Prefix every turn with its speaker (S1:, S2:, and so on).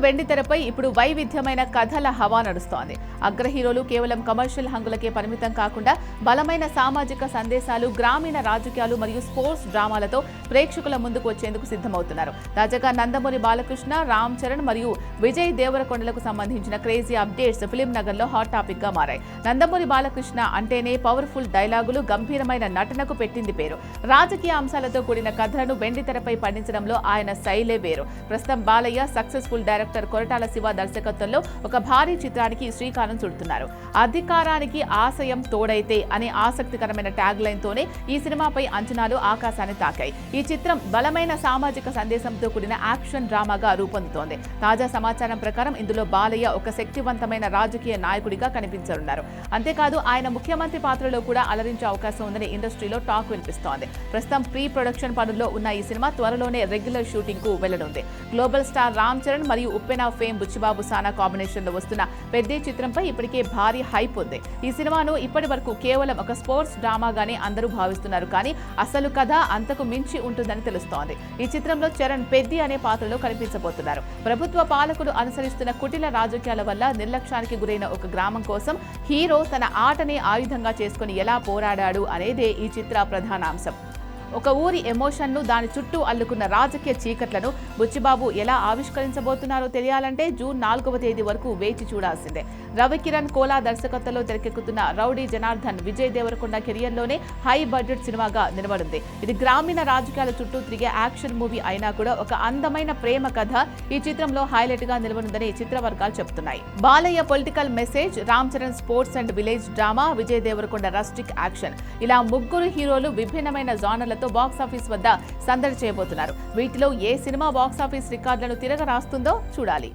S1: వెండి తెరపై ఇప్పుడు వైవిధ్యమైన కథల హవా నడుస్తోంది. అగ్ర హీరోలు కేవలం కమర్షియల్ హంగులకే పరిమితం కాకుండా బలమైన సామాజిక సందేశాలు, గ్రామీణ రాజకీయాలు మరియు స్పోర్ట్స్ డ్రామాలతో ప్రేక్షకుల ముందుకు వచ్చేందుకు సిద్ధమవుతున్నారు. తాజాగా నందమూరి బాలకృష్ణ, రామ్ చరణ్ మరియు విజయ్ దేవరకొండలకు సంబంధించిన క్రేజీ అప్డేట్స్ ఫిలిం నగర్లో హాట్ టాపిక్ గా మారాయి. నందమూరి బాలకృష్ణ అంటేనే పవర్ఫుల్ డైలాగులు, గంభీరమైన నటనకు పెట్టింది పేరు. రాజకీయ అంశాలతో కూడిన కథలను వెండి తెరపై పండించడంలో ఆయన శైలే వేరు. ప్రస్తుతం బాలయ్య సక్సెస్ఫుల్ డైరెక్టర్ కొరటాల శివ దర్శకత్వంలో ఒక భారీ చిత్రానికి శ్రీకారం చుడుతున్నారు. అధికారానికి ఆశయం తోడైతే అనే ఆసక్తికరమైన ట్యాగ్ లైన్ తోనే ఈ సినిమాపై అంచనాలు ఆకాశాన్ని తాకాయి. ఈ చిత్రం బలమైన సామాజిక సందేశంతో కూడిన యాక్షన్ డ్రామాగా రూపొందుతోంది. తాజా సమాచారం ప్రకారం ఇందులో బాలయ్య ఒక శక్తివంతమైన రాజకీయ నాయకుడిగా కనిపించనున్నారు. అంతేకాదు ఆయన ముఖ్యమంత్రి పాత్రలో కూడా అలరించే అవకాశం ఉందని ఇండస్ట్రీలో టాక్ వినిపిస్తోంది. ప్రస్తుతం ప్రీ ప్రొడక్షన్ పనుల్లో ఉన్న ఈ సినిమా త్వరలోనే రెగ్యులర్ షూటింగ్ కు వెళ్లనుంది. గ్లోబల్ స్టార్ రామ్ చరణ్ మరియు ఉప్పెన ఫేమ్ బుచ్చిబాబు సానా కాంబినేషన్ లో వస్తున్న పెద్ద చిత్రంపై ఇప్పటికే భారీ హైప్ ఉంది. ఈ సినిమాను ఇప్పటి వరకు కేవలం ఒక స్పోర్ట్స్ డ్రామాగానే అందరూ భావిస్తున్నారు, కానీ అసలు కథ అంతకు మించి ఉంటుందని తెలుస్తోంది. ఈ చిత్రంలో చరణ్ పెద్ది అనే పాత్రలో కనిపించబోతున్నారు. ప్రభుత్వ పాలకులు అనుసరిస్తున్న కుటిల రాజకీయాల వల్ల నిర్లక్ష్యానికి గురైన ఒక గ్రామం కోసం హీరో తన ఆటనే ఆయుధంగా చేసుకుని ఎలా పోరాడాడు అనేదే ఈ చిత్ర ప్రధాన అంశం. ఒక ఊరి ఎమోషన్ను, దాని చుట్టూ అల్లుకున్న రాజకీయ చీకట్లను బుచ్చిబాబు ఎలా ఆవిష్కరించబోతున్నారో తెలియాలంటే జూన్ 4వ తేదీ వరకు వేచి చూడాల్సిందే. రవికిరణ్ కోలా దర్శకత్వంలో తెరకెక్కుతున్న రౌడీ జనార్దన్ విజయ్ దేవరకొండ కెరియర్లోనే హై బడ్జెట్ సినిమాగా నిలబడింది. ఇది గ్రామీణ రాజకీయాల చుట్టూ తిరిగే యాక్షన్ మూవీ అయినా కూడా ఒక అందమైన ప్రేమ కథ ఈ చిత్రంలో హైలైట్ గా నిలబడిందని చిత్రవర్గాలు చెబుతున్నాయి. Balayya political message, Ram Charan sports and village drama, Vijay Deverakonda rustic action, ఇలా ముగ్గురు హీరోలు విభిన్నమైన జానర్లతో బాక్సాఫీస్ వద్ద సందడి చేయబోతున్నారు. వీటిలో ఏ సినిమా బాక్సాఫీస్ రికార్డులను తిరగరాస్తుందో చూడాలి.